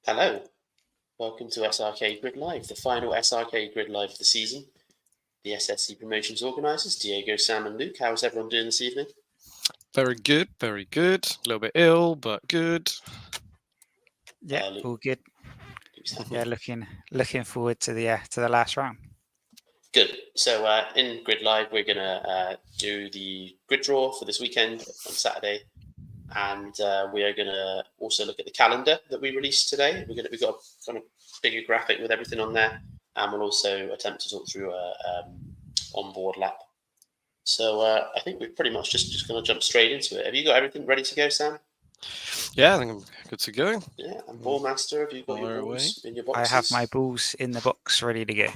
Hello, welcome to SRK Grid Live, the final SRK Grid Live of the season. The SSC Promotions organisers, Diego, Sam and Luke, how's everyone doing this evening? Very good, very good. A little bit ill, but good. Yeah, Luke, all good. Yeah, looking forward to the last round. Good. So in Grid Live, we're going to do the grid draw for this weekend on Saturday. And we are going to also look at the calendar that we released today. We've got a kind of bigger graphic with everything on there, and we'll also attempt to talk through a onboard lap. So I think we're pretty much just going to jump straight into it. Have you got everything ready to go, Sam? Yeah, I think I'm good to go. Yeah, and Ballmaster, have you got your balls in your boxes? I have my balls in the box ready to go.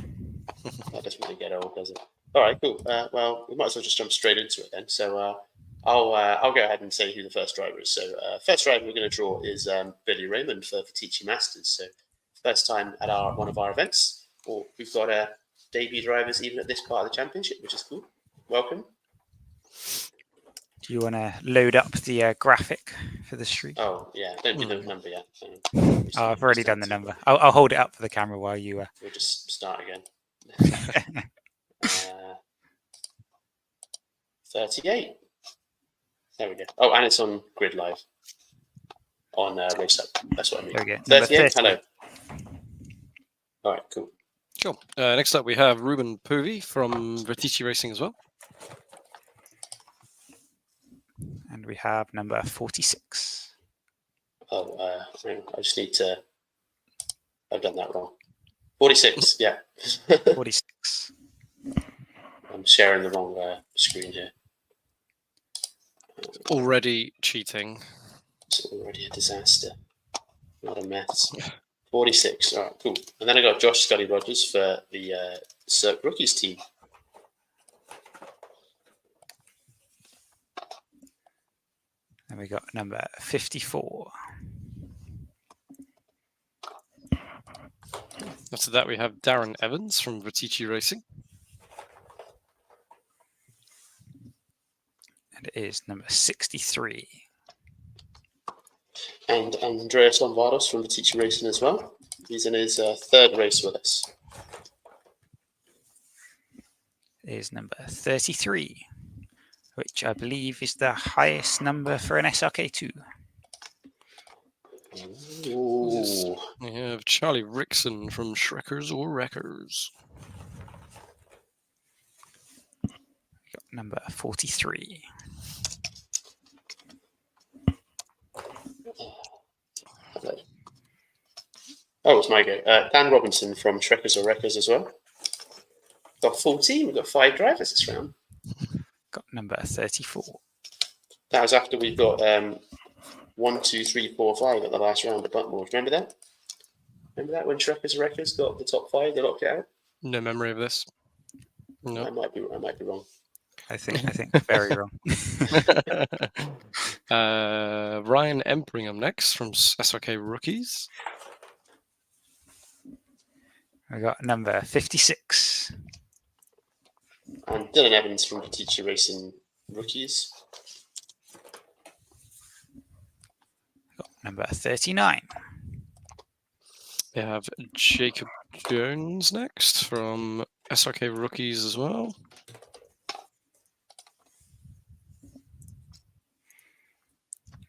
That doesn't really get old, does it? All right, cool. Well, we might as well just jump straight into it then. So I'll go ahead and say who the first driver is. So first driver we're going to draw is Billy Raymond for Teaching Masters. So first time at one of our events. We've got debut drivers even at this part of the championship, which is cool. Welcome. Do you want to load up the graphic for the stream? Oh yeah, don't do the number yet. I've already done the number. I'll hold it up for the camera while you. We'll just start again. 38. There we go. Oh, and it's on Grid Live. On Race Up. That's what I mean. There we go. 38. Hello. All right, cool. Cool. Next up, we have Ruben Povey from Vertici Racing as well. And we have number 46. Oh, I just need to. I've done that wrong. 46. Yeah. 46. I'm sharing the wrong screen here. Already cheating. It's already a disaster. Not a mess. 46. All right, cool. And then I got Josh Scully Rogers for the SRK Rookies team. And we got number 54. After that, we have Darren Evans from Vertici Racing. And it is number 63. And Andreas Lombardos from Vertici Racing as well. He's in his third race with us. It is number 33, which I believe is the highest number for an SRK2. Ooh. We have Charlie Rickson from Shrekkers or Wreckers. We got number 43. Oh, it's my go. Dan Robinson from Shrekkers or Wreckers as well. Got a full team. We've got 5 drivers this round. Got number 34. That was after we got 1, 2, 3, 4, 5 at the last round of Buntmore. Remember that? Remember that when Shrekkers or Wreckers got the top 5, they locked it out? No memory of this. No. I might be wrong. I think very wrong. Ryan Empringham next from SRK Rookies. We got number 56. And Dylan Evans from Vertici Racing Rookies. Got number 39. We have Jacob Jones next from SRK Rookies as well.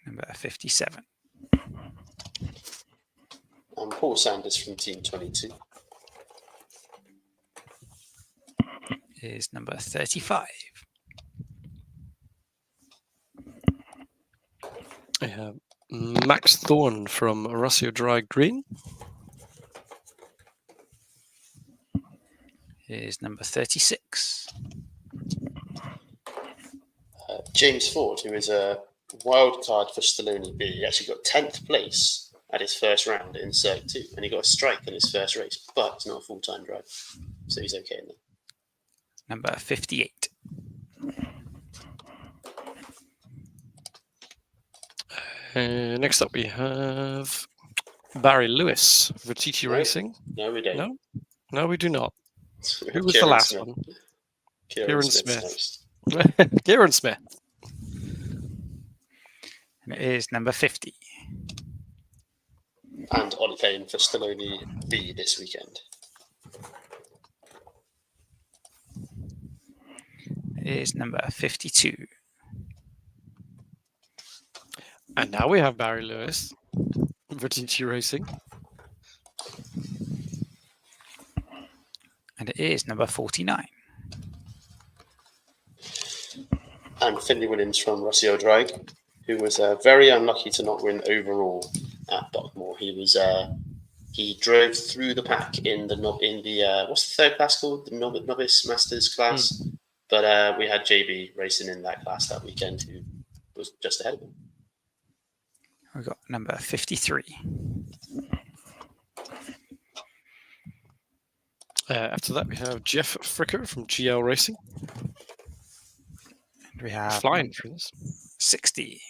Number 57. And Paul Sanders from Team 22. Is number 35. We have Max Thorne from Rossio Dry Green. Is number 36. James Ford, who is a wild card for Stallone B. He actually got 10th place at his first round in SRK 2, and he got a strike in his first race, but he's not a full-time driver, so he's okay in there. Number 58. Next up, we have Barry Lewis, Vertici Racing. No, we don't. No, we do not. Who was the last one? Kieran Smith. Kieran Smith. And it is number 50. and Ollie Kane for Stallone B this weekend. Is number 52. And now we have Barry Lewis for TT Racing. And it is number 49. And Finley Williams from Rossio Drag, who was very unlucky to not win overall at Buckmore. He drove through the pack in the what's the third class called? The novice masters class. But we had JB racing in that class that weekend, who was just ahead of him. We've got number 53. After that, we have Jeff Fricker from GL Racing. And we have Flying through this. 60.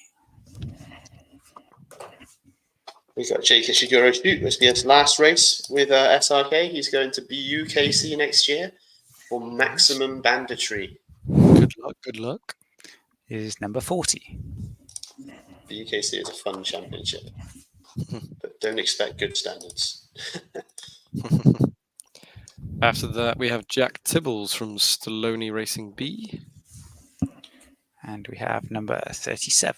We've got Jake Ishiguro Shoot. This will be his last race with SRK. He's going to BUKC next year for maximum banditry. Good luck, good luck. Is number 40. The UKC is a fun championship, but don't expect good standards. After that, we have Jack Tibbles from Stallone Racing B. And we have number 37.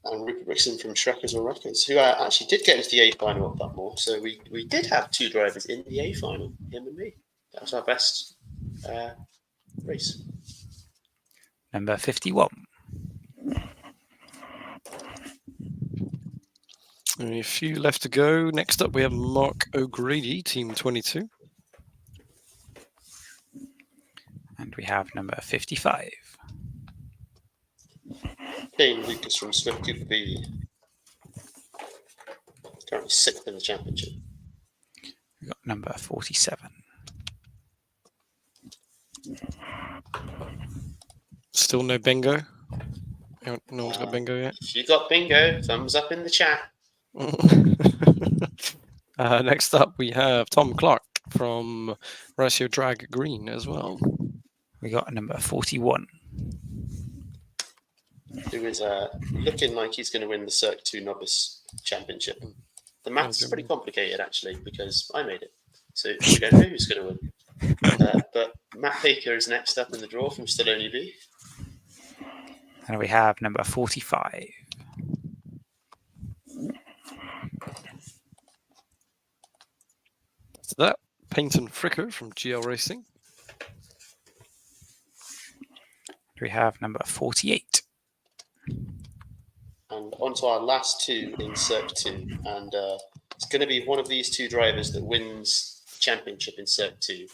And Rupert Rickson from Shrekkers or Records, who actually did get into the A final at Buckmore. So we did have two drivers in the A final, him and me. That was our best race. Number 51. Only a few left to go. Next up, we have Mark O'Grady, Team 22. And we have number 55. Kane Lucas from Swift Cooper B. Currently 6th in the championship. We've got number 47. Still no bingo. No one's got bingo yet. If you got bingo, thumbs up in the chat. Next up, we have Tom Clark from Ratio Drag Green as well. We got number 41. Who is looking like he's going to win the Cirque 2 Novice Championship. The maths is pretty complicated, actually, because I made it. So we don't know who's going to win. But Matt Baker is next up in the draw from Stallone B. And we have number 45. After that, Payton Fricker from GL Racing. We have number 48. And on to our last two in Cirque 2. And it's going to be one of these two drivers that wins the championship in Cirque 2.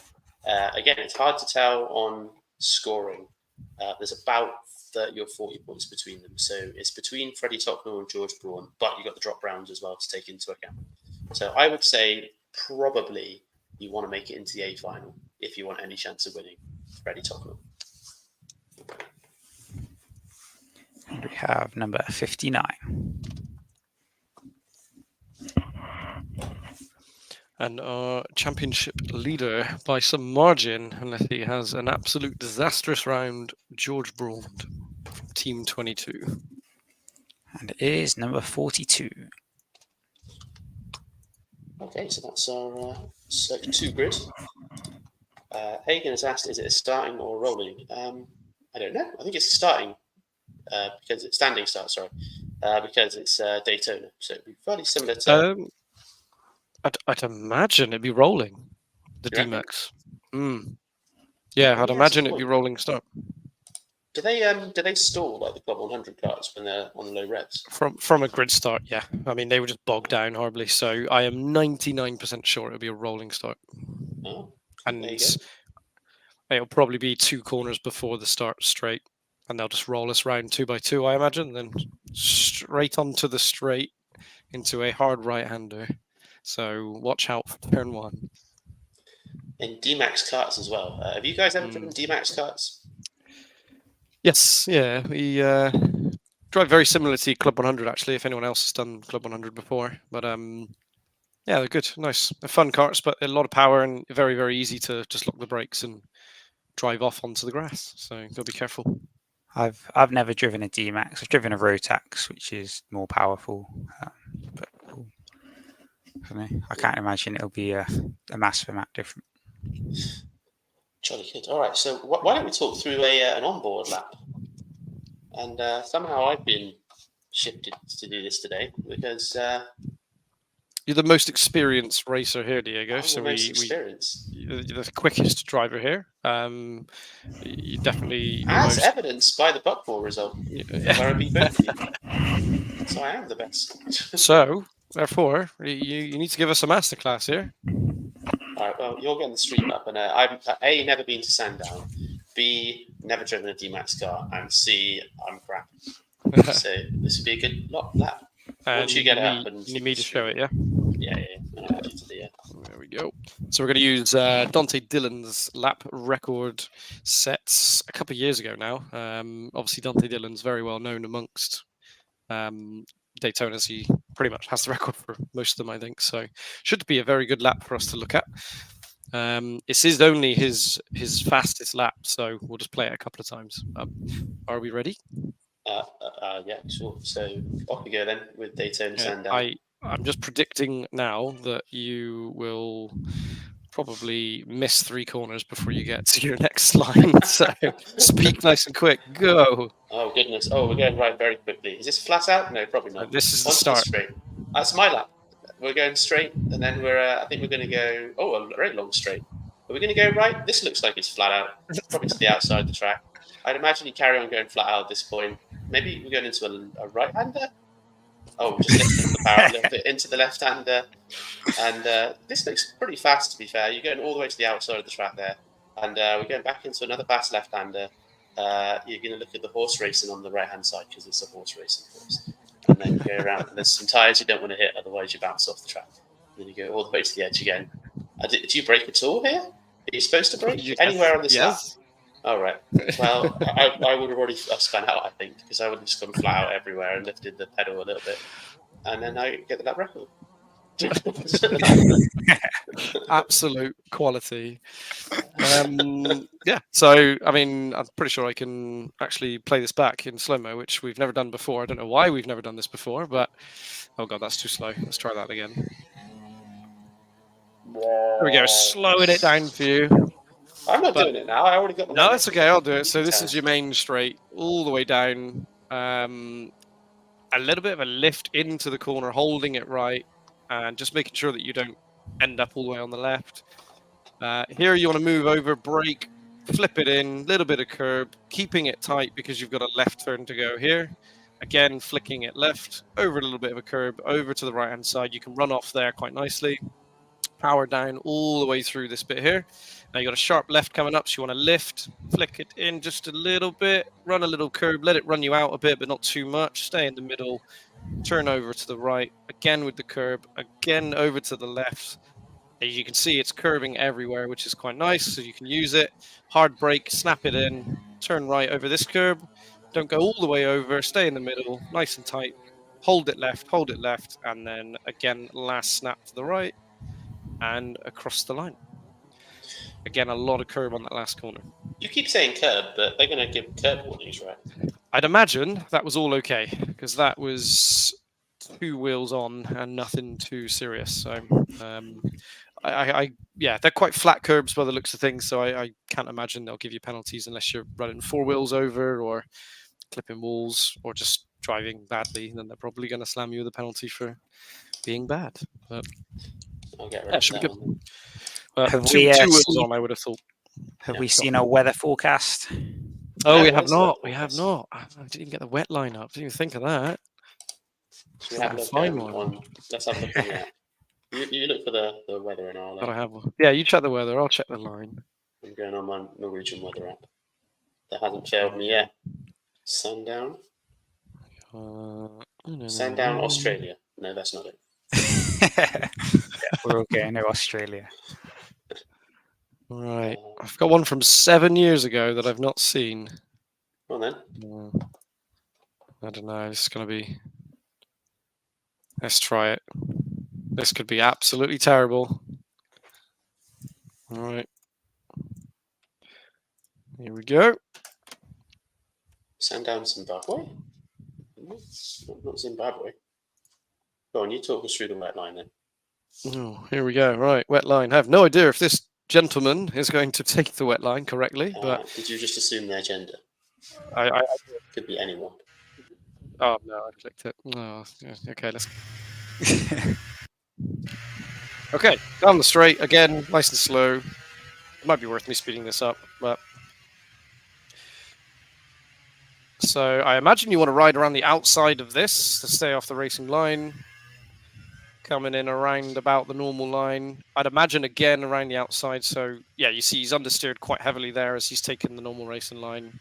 Again, it's hard to tell on scoring. There's about 30 or 40 points between them. So it's between Freddie Tocknell and George Braun, but you've got the drop rounds as well to take into account. So I would say probably you want to make it into the A final if you want any chance of winning Freddie Tocknell. And we have number 59. And our championship leader by some margin, unless he has an absolute disastrous round, George Braun from Team 22. And it is number 42. Okay, so that's our Cirque 2 grid. Hagen has asked, is it a starting or rolling? I don't know. I think it's starting because it's standing start, sorry, because it's Daytona. So it'd be fairly similar to... I'd imagine it'd be rolling, the DMAX. Yeah, I'd imagine it'd be rolling start. Do they stall like the Club 100 cars when they're on low revs? From a grid start, yeah. I mean, they would just bog down horribly. So I am 99% sure it'll be a rolling start. Oh, and it'll probably be two corners before the start straight, and they'll just roll us round 2 by 2, I imagine, then straight onto the straight into a hard right-hander. So watch out for turn 1. In DMAX karts as well. Have you guys ever driven DMAX karts? Yes, yeah. We drive very similar to Club 100, actually, if anyone else has done Club 100 before. But yeah, they're good. Nice. They're fun karts, but a lot of power and very, very easy to just lock the brakes and drive off onto the grass. So you've got to be careful. I've never driven a DMAX. I've driven a Rotax, which is more powerful, but I don't know. I can't imagine it'll be a massive amount different. Jolly good. All right, so why don't we talk through an onboard lap? And somehow I've been shifted to do this today because You're the most experienced racer here, Diego. I'm So the most experienced. you're the quickest driver here. You definitely As most. evidenced by the Buckmore result, where I beat both of you. So I am the best. So therefore, you need to give us a masterclass here. All right, well, you're getting the stream up, and I've A, never been to Sandown, B, never driven a DMAX car, and C, I'm crap. So this would be a good lap. Once you get it up, and you need me to show it, yeah. Yeah. I'll add you to the, There we go. So we're going to use Dante Dillon's lap record sets a couple of years ago now. Obviously, Dante Dillon's very well known amongst Daytonas. He pretty much has the record for most of them, I think. So should be a very good lap for us to look at. This is only his fastest lap, so we'll just play it a couple of times. Are we ready? yeah, sure. So off we go then with Daytona Sandown. I'm just predicting now that you will probably miss 3 corners before you get to your next line. So speak nice and quick. Go. Oh, goodness. Oh, we're going right very quickly. Is this flat out? No, probably not. This is the Onto start. Straight. That's my lap. We're going straight, and then I think we're going to go, a very long straight. Are we going to go right? This looks like it's flat out. Probably to the outside of the track. I'd imagine you carry on going flat out at this point. Maybe we're going into a right-hander. Oh, just lifting the power a little bit into the left-hander. And this looks pretty fast, to be fair. You're going all the way to the outside of the track there. And we're going back into another fast left-hander. You're going to look at the horse racing on the right-hand side because it's a horse racing course. And then you go around, and there's some tyres you don't want to hit, otherwise you bounce off the track. And then you go all the way to the edge again. Do you brake at all here? Are you supposed to brake? Yes. Anywhere on this lap? Yes. All right. Well, I would have already spun out, I think, because I would have just gone flat out everywhere and lifted the pedal a little bit. And then I get the lap record. Absolute quality. Yeah. So, I mean, I'm pretty sure I can actually play this back in slow-mo, which we've never done before. I don't know why we've never done this before, but... Oh, God, that's too slow. Let's try that again. There we go. Slowing it down for you. I'm not doing it now. I already got the No, that's okay. I'll do it. So this is your main straight, all the way down. A little bit of a lift into the corner, holding it right, and just making sure that you don't end up all the way on the left. Here you want to move over, brake, flip it in, little bit of curb, keeping it tight because you've got a left turn to go here. Again, flicking it left, over a little bit of a curb, over to the right-hand side. You can run off there quite nicely. Power down all the way through this bit here. Now you've got a sharp left coming up, so you want to lift, flick it in just a little bit, run a little curb, let it run you out a bit, but not too much. Stay in the middle, turn over to the right, again with the curb, again over to the left. As you can see, it's curving everywhere, which is quite nice, so you can use it. Hard brake, snap it in, turn right over this curb. Don't go all the way over, stay in the middle, nice and tight. Hold it left, and then again, last snap to the right, and across the line. Again, a lot of curb on that last corner. You keep saying curb, but they're going to give curb warnings, right? I'd imagine that was all okay, because that was 2 wheels on and nothing too serious. So, yeah, they're quite flat curbs by the looks of things, so I can't imagine they'll give you penalties unless you're running 4 wheels over or clipping walls or just driving badly. Then they're probably going to slam you with a penalty for being bad. But I'll get rid yeah, of should be that good. one. Have two we, wheels on, I would have thought. Have we seen a weather forecast? Oh, Yeah, we what have is the not. weather We have forecast? not. I didn't even get the wet line up. Didn't even think of that. Should we have a look Fine on, one. let's have a look on that. You look for the weather and all But I that. have one. Yeah, you check the weather. I'll check the line. I'm going on my Norwegian weather app. That hasn't failed me yet. Sandown? Sandown, Australia. No, that's not it. Yeah, we're all going to Australia. Right. I've got one from 7 years ago that I've not seen. Well then. I don't know. This is going to be... Let's try it. This could be absolutely terrible. All right. Here we go. Sandown, Zimbabwe? Not Zimbabwe. Go on, you talk us through the wet line then. Oh, here we go. Right, wet line. I have no idea if this gentleman is going to take the wet line correctly, but Did you just assume their gender? I Could be anyone. oh no, I clicked it. Oh, yeah, okay, let's. Okay, down the straight again, nice and slow. It might be worth me speeding this up, but so I imagine you want to ride around the outside of this to stay off the racing line. Coming in around about the normal line. I'd imagine again around the outside. So yeah, you see he's understeered quite heavily there as he's taken the normal racing line.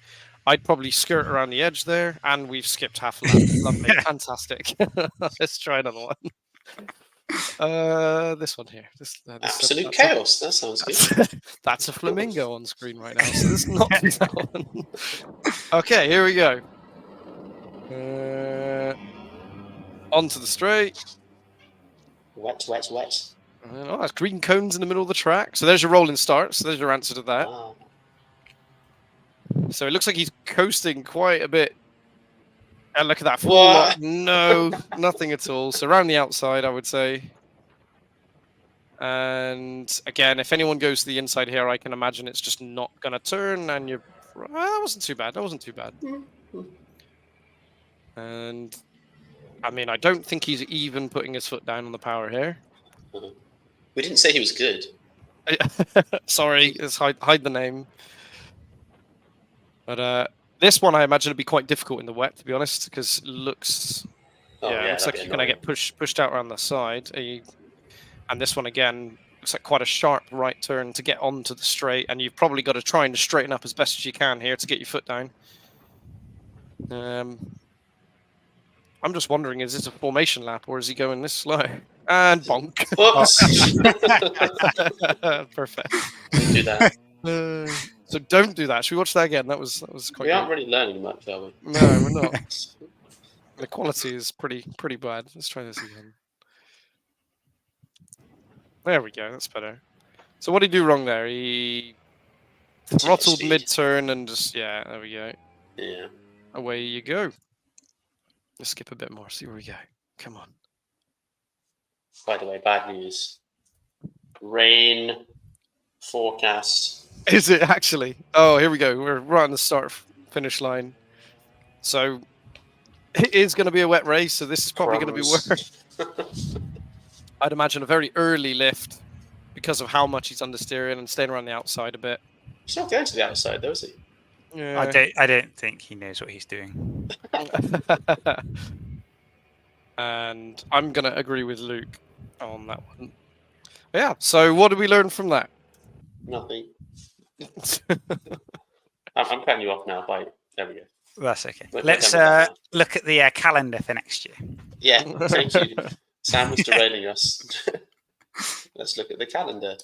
I'd probably skirt around the edge there, and we've skipped half a lap. Lovely, fantastic. Let's try another one. This one here. This Absolute chaos. That sounds good. That's a flamingo on screen right now. So this is not that one. Okay, here we go. Onto the straight. Wet. Oh, that's green cones in the middle of the track. So there's your rolling start. So there's your answer to that. Ah. So it looks like he's coasting quite a bit. And look at that. What? No, nothing at all. So around the outside, I would say. And again, if anyone goes to the inside here, I can imagine it's just not going to turn. And you're... that wasn't too bad. That wasn't too bad. And... I mean, I don't think he's even putting his foot down on the power here. We didn't say he was good. Sorry, let's hide the name. But this one, I imagine, would be quite difficult in the wet, to be honest, because it looks... it looks like you're going to get pushed out around the side. And this one, again, looks like quite a sharp right turn to get onto the straight, and you've probably got to try and straighten up as best as you can here to get your foot down. I'm just wondering, is this a formation lap or is he going this slow? And bonk. Perfect. Don't do that. So don't do that. Should we watch that again? That was quite. We aren't really learning much, are we? No, we're not. The quality is pretty bad. Let's try this again. There we go. That's better. So what did he do wrong there? He throttled mid-turn and just there we go. Yeah. Away you go. Let's skip a bit more. See where we go. Come on. By the way, bad news. Rain forecast. Is it actually? Oh, here we go. We're right on the start-finish line. So it is going to be a wet race, so this is probably going to be worse. I'd imagine a very early lift because of how much he's understeering and staying around the outside a bit. He's not going to the outside, though, is he? Yeah. I don't think he knows what he's doing. And I'm going to agree with Luke on that one. Yeah, so what did we learn from that? Nothing. I'm cutting you off now. There we go. That's okay. We're Let's done with that look at the calendar for next year. Yeah, thank you. Sam was derailing us. Let's look at the calendar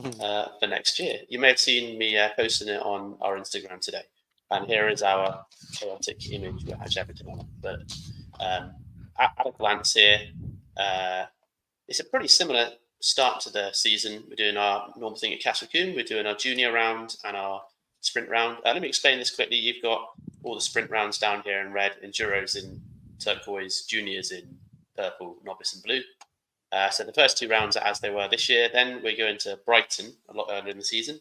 for next year. You may have seen me posting it on our Instagram today. And here is our chaotic image that has everything on it. But at a glance here, it's a pretty similar start to the season. We're doing our normal thing at Castle Coombe. We're doing our junior round and our sprint round. Let me explain this quickly. You've got all the sprint rounds down here in red, enduros in turquoise, juniors in purple, novice in blue. So the first two rounds are as they were this year. Then we're going to Brighton a lot earlier in the season.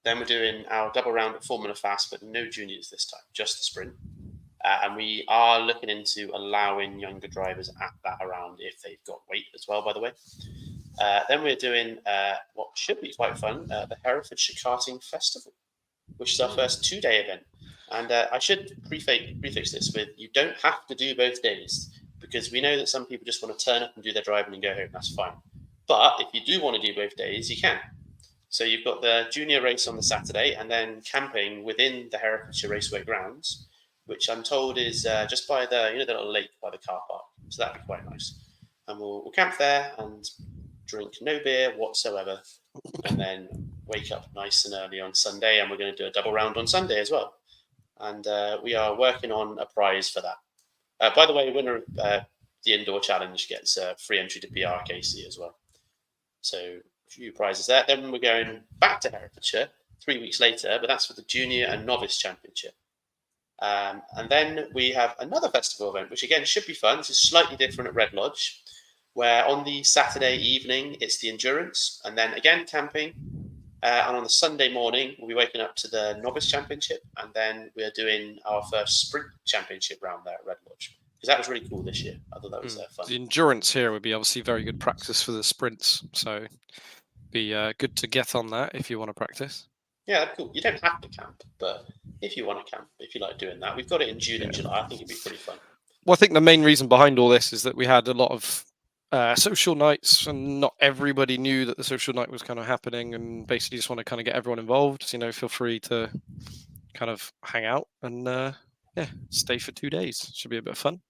Then we're doing our double round at Formula Fast, but no juniors this time, just the sprint. And we are looking into allowing younger drivers at that round if they've got weight as well, by the way. Then we're doing what should be quite fun, the Herefordshire Karting Festival, which is our first 2-day event. And I should prefix this with, you don't have to do both days, because we know that some people just want to turn up and do their driving and go home. That's fine. But if you do want to do both days, you can. So you've got the junior race on the Saturday and then camping within the Herefordshire Raceway grounds, which I'm told is just by the little lake by the car park. So that'd be quite nice. And we'll camp there and drink no beer whatsoever, and then wake up nice and early on Sunday. And we're going to do a double round on Sunday as well. And we are working on a prize for that. By the way, winner of the indoor challenge gets free entry to PRKC as well. So a few prizes there. Then we're going back to Herefordshire 3 weeks later, but that's for the junior and novice championship. And then we have another festival event, which again should be fun. This is slightly different at Red Lodge, where on the Saturday evening it's the endurance, and then again camping. And on the Sunday morning, we'll be waking up to the Novice Championship, and then we're doing our first Sprint Championship round there at Red Lodge. Because that was really cool this year. I thought that was fun. The endurance here would be obviously very good practice for the sprints, so be good to get on that if you want to practice. Yeah, that's cool. You don't have to camp, but if you want to camp, if you like doing that, we've got it in June and July. I think it'd be pretty fun. Well, I think the main reason behind all this is that we had a lot of social nights, and not everybody knew that the social night was kind of happening, and basically just want to kind of get everyone involved. So, feel free to kind of hang out and stay for 2 days. Should be a bit of fun.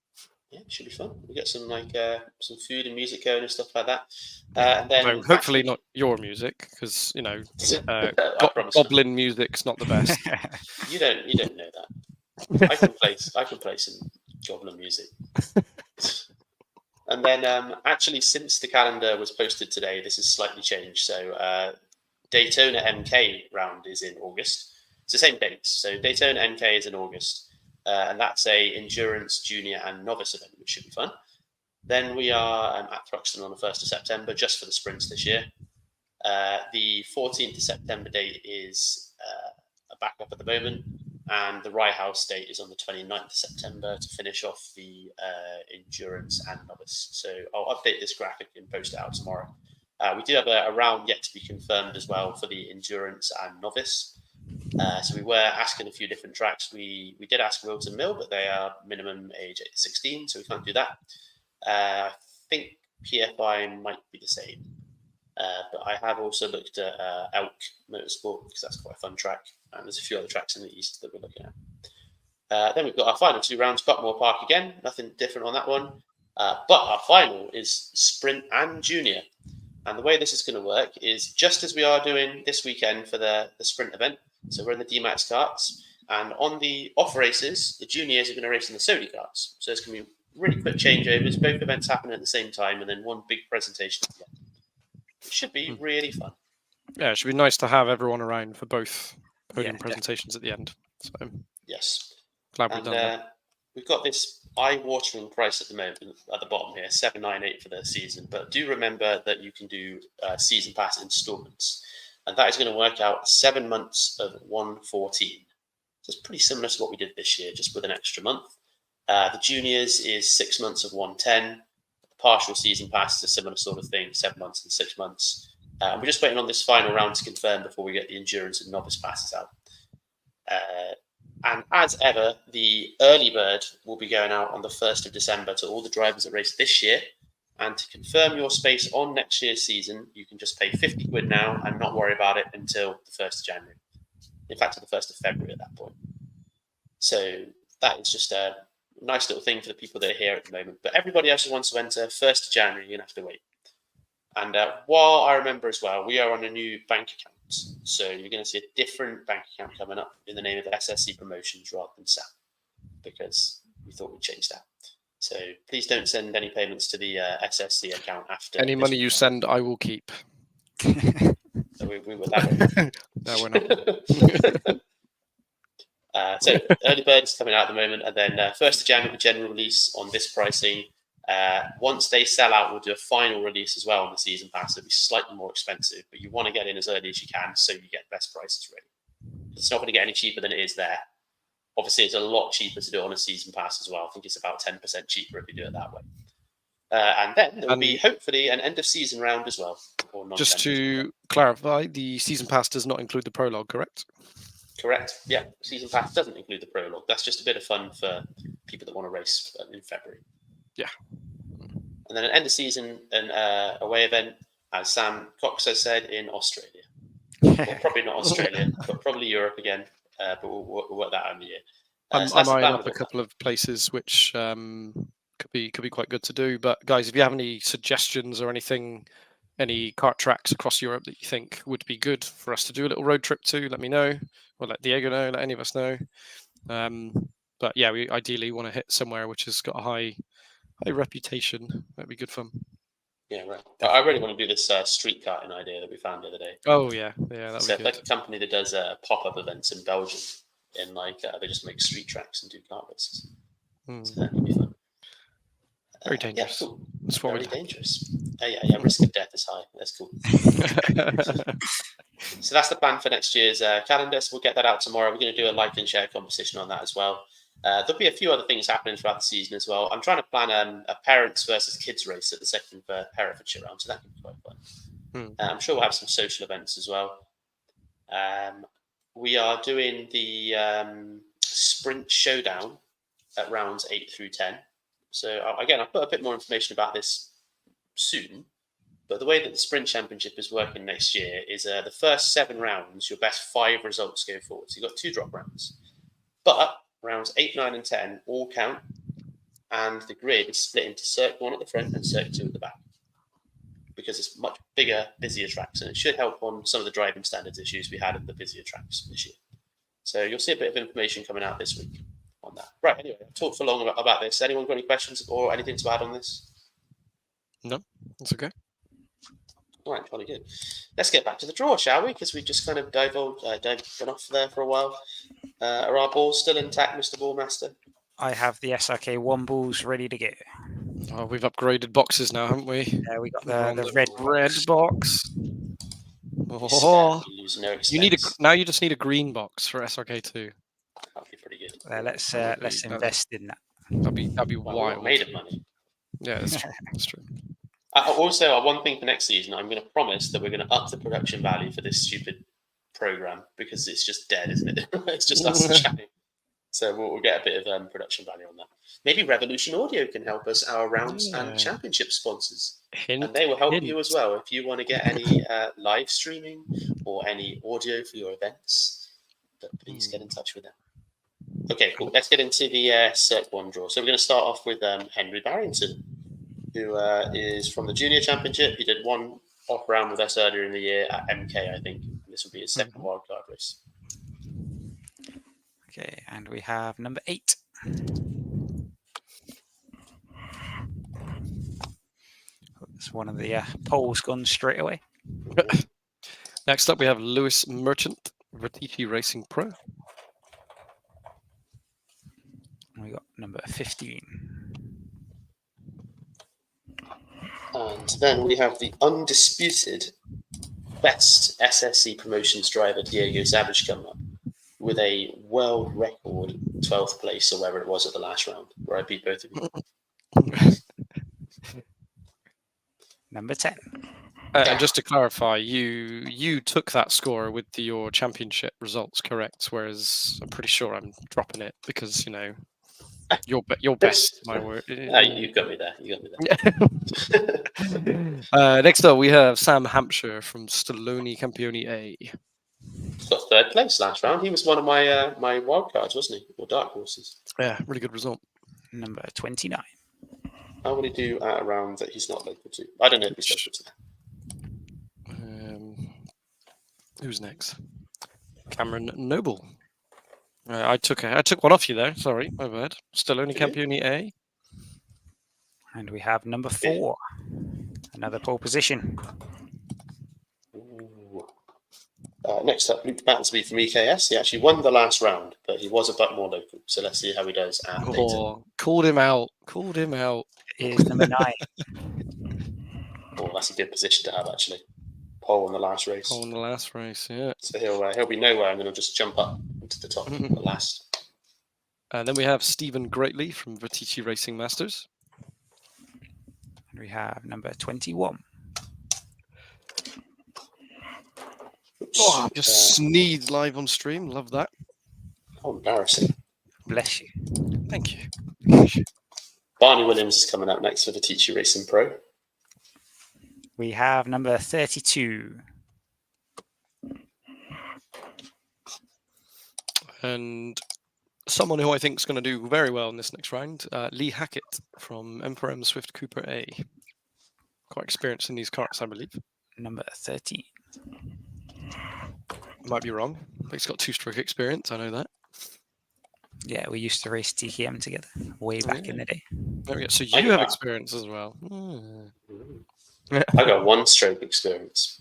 Yeah, it should be fun. We get some some food and music going and stuff like that. And then hopefully not your music, because goblin music's not the best. You don't know that. I can play some goblin music. And then actually, since the calendar was posted today, this has slightly changed. So Daytona MK round is in August. It's the same dates. So Daytona MK is in August. And that's a endurance, junior, and novice event, which should be fun. Then we are at Thruxton on the 1st of September, just for the sprints this year. The 14th of September date is a backup at the moment, and the Rye House date is on the 29th of September to finish off the endurance and novice. So I'll update this graphic and post it out tomorrow. We do have a round yet to be confirmed as well for the endurance and novice. So we were asking a few different tracks. We did ask Wilton Mill, but they are minimum age 16, so we can't do that. I think PFI might be the same. But I have also looked at Elk Motorsport, because that's quite a fun track. And there's a few other tracks in the east that we're looking at. Then we've got our final 2 rounds, Buckmore Park again. Nothing different on that one. But our final is Sprint and Junior. And the way this is going to work is just as we are doing this weekend for the Sprint event. So we're in the DMAX karts, and on the off races, the juniors are going to race in the Sodi karts. So it's going to be really quick changeovers, both events happening at the same time, and then one big presentation at the end. It should be really fun. Yeah, it should be nice to have everyone around for both podium presentations at the end. So yes, glad we've done that. We've got this eye-watering price at the moment at the bottom here, $798 for the season. But do remember that you can do season pass installments. And that is going to work out 7 months of 114. So it's pretty similar to what we did this year, just with an extra month. The juniors is 6 months of 110. The partial season pass is a similar sort of thing, 7 months and 6 months. We're just waiting on this final round to confirm before we get the endurance and novice passes out. And as ever, the early bird will be going out on the 1st of December to all the drivers that race this year. And to confirm your space on next year's season, you can just pay 50 quid now and not worry about it until the 1st of January. In fact, to the 1st of February at that point. So that is just a nice little thing for the people that are here at the moment. But everybody else who wants to enter 1st of January, you're going to have to wait. And while I remember as well, we are on a new bank account. So you're going to see a different bank account coming up in the name of SSC Promotions rather than SAM, because we thought we'd change that. So please don't send any payments to the SSC account after. Any money you send, I will keep. So we were that way. No, we're not. So early bird is coming out at the moment, and then 1st of January, the general release on this pricing. Once they sell out, we'll do a final release as well on the season pass. It'll be slightly more expensive, but you want to get in as early as you can so you get best prices ready. It's not going to get any cheaper than it is there. Obviously, it's a lot cheaper to do it on a season pass as well. I think it's about 10% cheaper if you do it that way. And then there will be hopefully an end of season round as well. Or just to clarify, the season pass does not include the prologue, correct? Correct. Yeah, season pass doesn't include the prologue. That's just a bit of fun for people that want to race in February. Yeah. And then an end of season and away event, as Sam Cox has said, in Australia. Well, probably not Australia, but probably Europe again. But we'll work that out in the year. I'm eyeing up a couple of places which could be quite good to do. But guys, if you have any suggestions or anything, any kart tracks across Europe that you think would be good for us to do a little road trip to, let me know, or let Diego know, let any of us know. But yeah, we ideally want to hit somewhere which has got a high reputation. That'd be good fun. Yeah, right. I really want to do this street karting idea that we found the other day. Oh yeah, that would be good. Like a company that does pop-up events in Belgium. in like they just make street tracks and do kart races. Hmm. So that'd be fun. Very dangerous. Yeah, cool. That's what Very we'd like. dangerous. Yeah. Risk of death is high. That's cool. So that's the plan for next year's calendar. So we'll get that out tomorrow. We're going to do a like and share competition on that as well. There'll be a few other things happening throughout the season as well. I'm trying to plan a parents versus kids race at the second Herefordshire round, so that can be quite fun. I'm sure we'll have some social events as well. We are doing the sprint showdown at rounds 8 through 10. So again, I'll put a bit more information about this soon. But the way that the sprint championship is working next year is the first 7 rounds, your best 5 results go forward. So you've got 2 drop rounds. But rounds 8, 9, and 10 all count. And the grid is split into Circ 1 at the front and Circ 2 at the back. Because it's much bigger, busier tracks. And it should help on some of the driving standards issues we had at the busier tracks this year. So you'll see a bit of information coming out this week on that. Right, anyway, I've talked for long about this. Anyone got any questions or anything to add on this? No, that's okay. All right, jolly good. Let's get back to the draw, shall we? Because we've just kind of gone off there for a while. Are our balls still intact, Mr. Ballmaster? I have the SRK 1 balls ready to go. Oh, we've upgraded boxes now, haven't we? Yeah, we got We're on the red box. Oh, no you need now. You just need a green box for SRK2. That'd be pretty good. Let's invest in that. That'd be Well, wild. made of money. Yeah, that's true. That's true. Also, one thing for next season, I'm going to promise that we're going to up the production value for this stupid program because it's just dead, isn't it? It's just us chatting. So we'll get a bit of production value on that. Maybe Revolution Audio can help us, our rounds and championship sponsors. And they will help you as well. If you want to get any live streaming or any audio for your events, but please get in touch with them. Okay, cool. Let's get into the Circ 1 draw. So we're going to start off with Henry Barrington, who is from the Junior Championship. He did 1 off round with us earlier in the year at MK, I think. This will be his second wildcard race. Okay, and we have number 8. It's one of the polls gone straight away. Next up, we have Lewis Merchant, Vertici Racing Pro. And we got number 15. And then we have the undisputed best SSC promotions driver, Diego Savage, coming up with a world record 12th place or wherever it was at the last round, where I beat both of you. Number 10. And just to clarify, you took that score with your championship results, correct? Whereas I'm pretty sure I'm dropping it because, you know, you're best, my word. You got me there. Next up, we have Sam Hampshire from Stallone Campione A. Got 3rd place last round. He was one of my my wild cards, wasn't he? Or dark horses. Yeah, really good result. Number 29. How would he do at a round that he's not local to? I don't know if he's local to that. Who's next? Cameron Noble. I took one off you there. Sorry, my bad. Stallone Campione A. And we have number 4. Another pole position. Next up, Luke Battersby from EKS. He actually won the last round, but he was a bit more local. So let's see how he does at Daytona. Called him out. Is number 9. Oh, that's a good position to have, actually. Pole in the last race. Yeah. So he'll be nowhere. I'm going to just jump up into the top at last. And then we have Stephen Greatley from Vertici Racing Masters. And we have number 21. Oh, just sneezed live on stream. Love that. Oh, embarrassing. Bless you. Thank you. Barney Williams is coming up next for the Vertici Racing Pro. We have number 32. And someone who I think is going to do very well in this next round, Lee Hackett from M4M Swift Cooper A. Quite experienced in these karts, I believe. Number 13. I might be wrong, but he's got 2-stroke experience. I know that. Yeah, we used to race TKM together way back in the day. There we go. So you have experience as well. I got 1-stroke experience.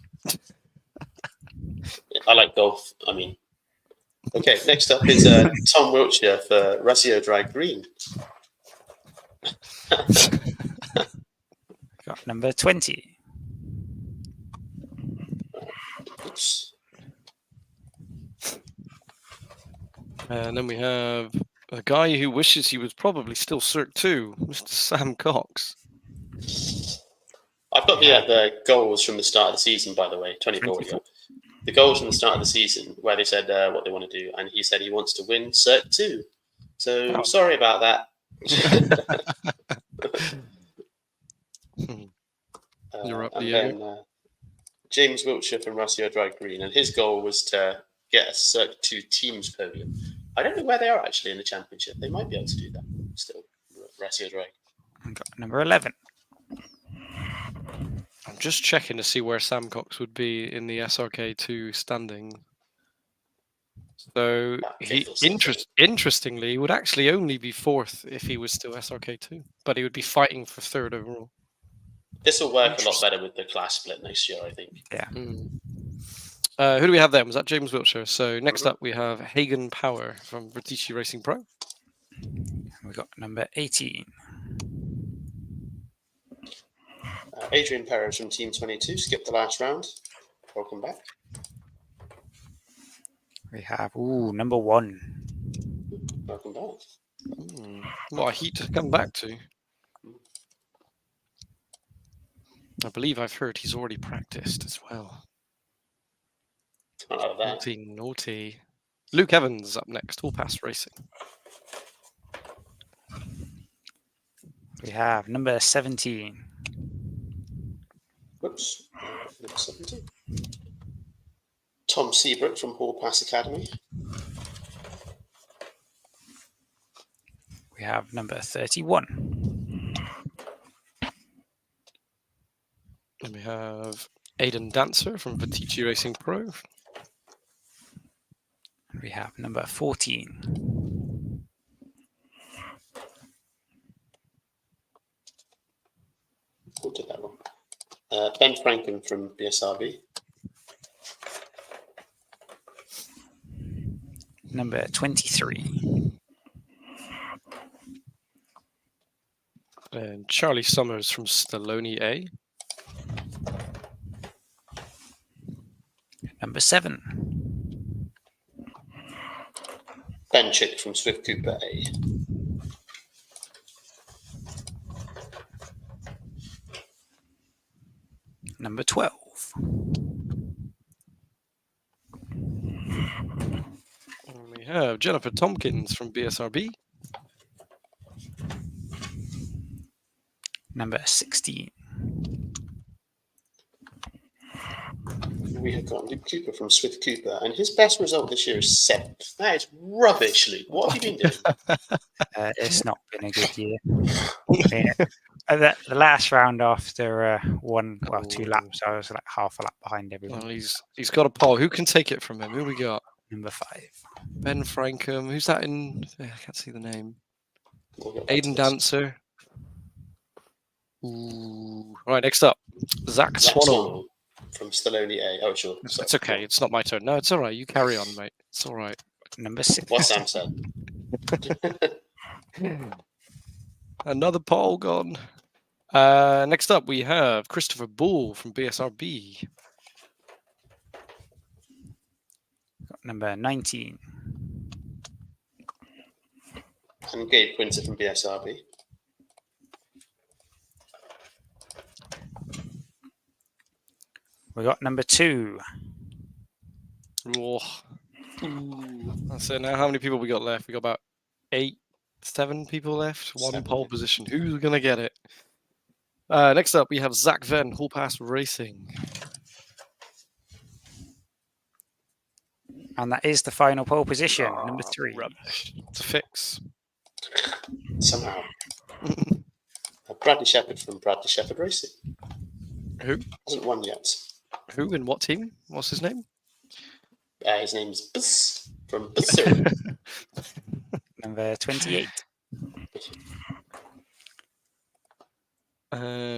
I like golf. I mean, Okay, next up is Tom Wiltshire for Russia Dry Green. Got number 20. Oops. And then we have a guy who wishes he was probably still Cirque 2, Mr. Sam Cox. I've got the goals from the start of the season, by the way, 24. Yeah. The goals from the start of the season where they said what they want to do, and he said he wants to win Cirque 2. So sorry about that. You're up, and Diego. then James Wiltshire from Russia Dry Green, and his goal was to get a Cirque 2 teams podium. I don't know where they are actually in the championship. They might be able to do that still. Russia Dry. Got number 11. I'm just checking to see where Sam Cox would be in the SRK2 standing. So interestingly, he would actually only be 4th if he was still SRK2, but he would be fighting for 3rd overall. This will work a lot better with the class split next year, I think. Yeah. Who do we have then? Was that James Wiltshire? So next up we have Hagen Power from Vertici Racing Pro. We got number 18. Adrian Perez from Team 22 skipped the last round. Welcome back. We have number 1. Welcome back. What a heat to come back to. I believe I've heard he's already practiced as well. Naughty. Luke Evans up next, All Pass Racing. We have number 17. Whoops. Number 17. Tom Seabrook from Hall Pass Academy. We have number 31. And we have Aidan Dancer from Vertici Racing Pro. We have number 14. Who did that one? Ben Franken from BSRB. Number 23. And Charlie Summers from Stallone A. Number 7. Ben Chick from Swift Cooper A. Number 12. And we have Jennifer Tompkins from BSRB. Number 16. We have got Luke Cooper from Swift Cooper, and his best result this year is 7th. That is rubbish, Luke. What have you been doing? It's not been a good year. The last round after 2 laps, I was like half a lap behind everyone. Well, he's got a pole. Who can take it from him? Who we got? Number 5. Ben Frankham. Who's that in? I can't see the name. Aidan Dancer. Ooh. Right, next up, Zach Swannell from Stallone A. Oh, sure. Sorry. It's okay. It's not my turn. No, it's all right. You carry on, mate. It's all right. Number 6. What Sam said. Another pole gone. Next up, we have Christopher Bull from BSRB. Number 19. And Gabe Quinter from BSRB. We got number 2. Oh. That's it now. How many people we got left? We got about 7 people left. 1 pole position. Who's going to get it? Next up, we have Zach Venn, Hall Pass Racing. And that is the final pole position, number 3. Rubbish. It's a fix. Somehow. Bradley Shepherd from Bradley Shepherd Racing. Who? Hasn't won yet. Who and what team? What's his name? His name's Buzz from Buzzer. Number 28.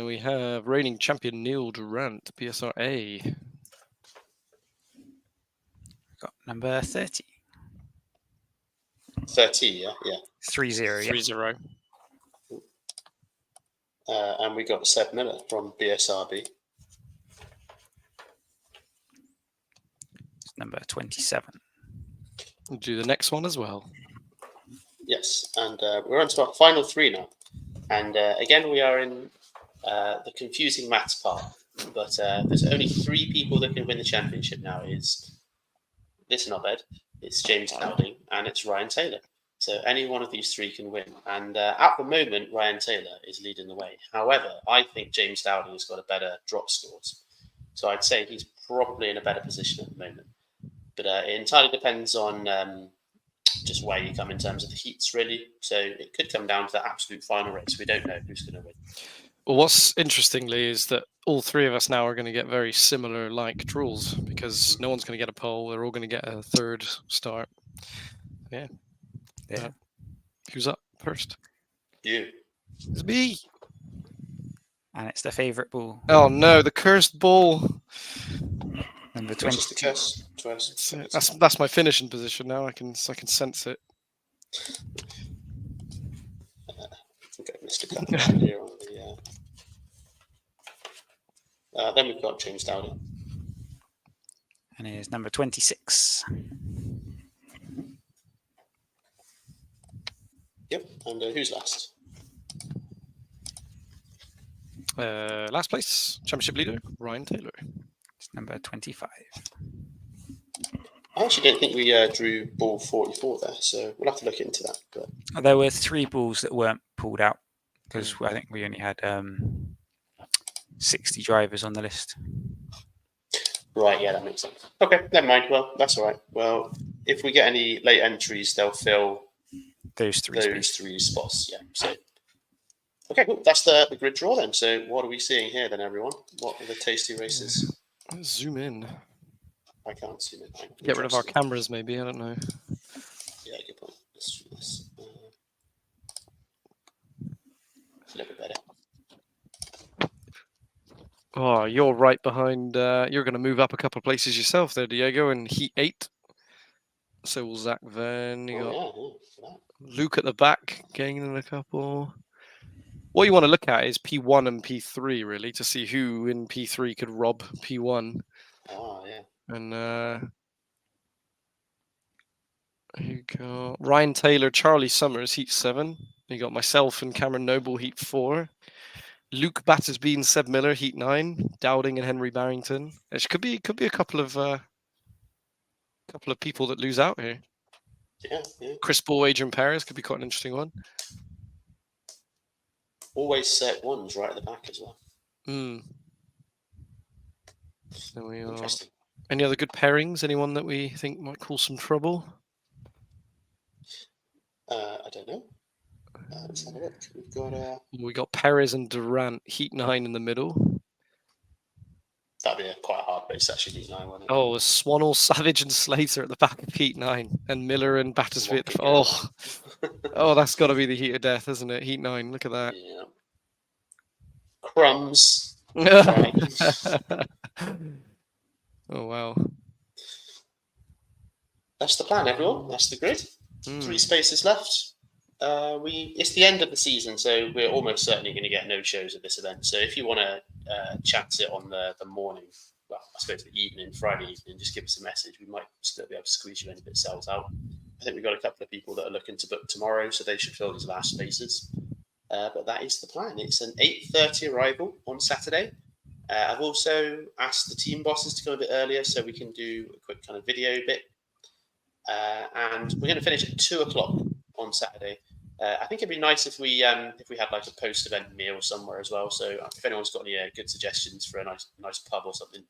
We have reigning champion Neil Durant, BSRA. Got number 30. 30, yeah. 3-0, yeah. 3-0. And we got Seb Miller from BSRB. It's number 27. We'll do the next one as well. Yes, and we're on to our final three now. And again, we are in the confusing maths part. But there's only 3 people that can win the championship now. It's this knobhead, it's James Dowding, and it's Ryan Taylor. So any one of these 3 can win. And at the moment, Ryan Taylor is leading the way. However, I think James Dowding has got a better drop scores. So I'd say he's probably in a better position at the moment. But it entirely depends on just where you come in terms of the heats, really. So it could come down to the absolute final race. We don't know who's going to win. Well, what's interestingly is that all 3 of us now are going to get very similar like draws because no one's going to get a pole. They're all going to get a 3rd start. Yeah. Who's up first? You. It's me. And it's the favourite ball. Oh no, the cursed ball. Number Which is the 22. curse? That's my finishing position now. I can sense it. I think I missed a couple here on the. Then we've got James Dowding. And it is number 26. Yep. And who's last? Last place, championship leader, Ryan Taylor. It's number 25. I actually don't think we drew ball 44 there, so we'll have to look into that. But There were 3 balls that weren't pulled out because I think we only had 60 drivers on the list. right, yeah, that makes sense. Okay, never mind. Well, that's all right. Well, if we get any late entries, they'll fill Those 3 those spaces. 3 spots. Yeah. So, okay, cool. That's the grid draw then. So, what are we seeing here then, everyone? What are the tasty races? Let's zoom in. I can't see it. Get rid of our cameras, maybe. I don't know. Yeah, good point. Let's do this. A little bit better. Oh, you're right behind. You're going to move up a couple of places yourself there, Diego, in Heat 8. So will Zach Van. You got Yeah. Luke at the back, gaining a couple. What you want to look at is P1 and P3, really, to see who in P3 could rob P1. Oh, yeah. And you got Ryan Taylor, Charlie Summers, Heat 7. You got myself and Cameron Noble, Heat 4. Luke Battersby and Seb Miller, Heat 9. Dowding and Henry Barrington. It could be a couple of people that lose out here. Yeah. Chris Ball, Adrian Perez could be quite an interesting one. Always set ones right at the back as well. There we are. Interesting. Any other good pairings? Anyone that we think might cause some trouble? I don't know. Let's have a look. We got Perez and Durant, Heat 9 in the middle. That'd be quite a hard race, actually, Heat 9, wouldn't it? Oh, Swannell, Savage, and Slater at the back of Heat 9, and Miller and Battersby. Oh, that's got to be the heat of death, isn't it? Heat 9. Look at that. Yeah. Crumbs. Oh wow. That's the plan, everyone. That's the grid. 3 spaces left. It's the end of the season, so we're almost certainly going to get no shows at this event. So if you want to chat it on the morning, well, I suppose the evening, Friday evening, just give us a message. We might still be able to squeeze you in if it sells out. I think we've got a couple of people that are looking to book tomorrow, so they should fill these last spaces. But that is the plan. It's an 8:30 arrival on Saturday. I've also asked the team bosses to come a bit earlier so we can do a quick kind of video bit. And we're going to finish at 2:00 on Saturday. I think it'd be nice if we had like a post-event meal somewhere as well. So if anyone's got any good suggestions for a nice pub or something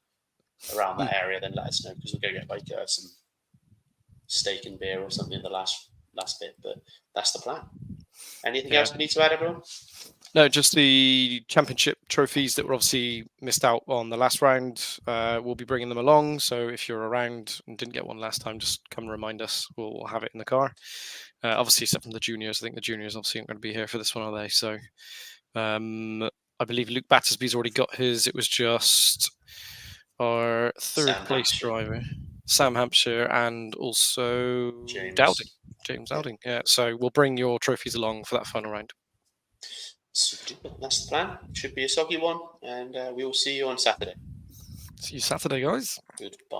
around that area, then let us know, because we're going to get like some steak and beer or something in the last bit. But that's the plan. Anything else we need to add, everyone? No, just the championship trophies that were obviously missed out on the last round. We'll be bringing them along. So if you're around and didn't get one last time, just come and remind us. We'll have it in the car. Obviously, except from the juniors. I think the juniors obviously aren't going to be here for this one, are they? So I believe Luke Battersby's already got his. It was just our third place driver. Sam Hampshire, and also James. James Dowding. Yeah, so we'll bring your trophies along for that final round. Super duper. That's the plan. Should be a soggy one, and we will see you on Saturday. See you Saturday, guys. Goodbye.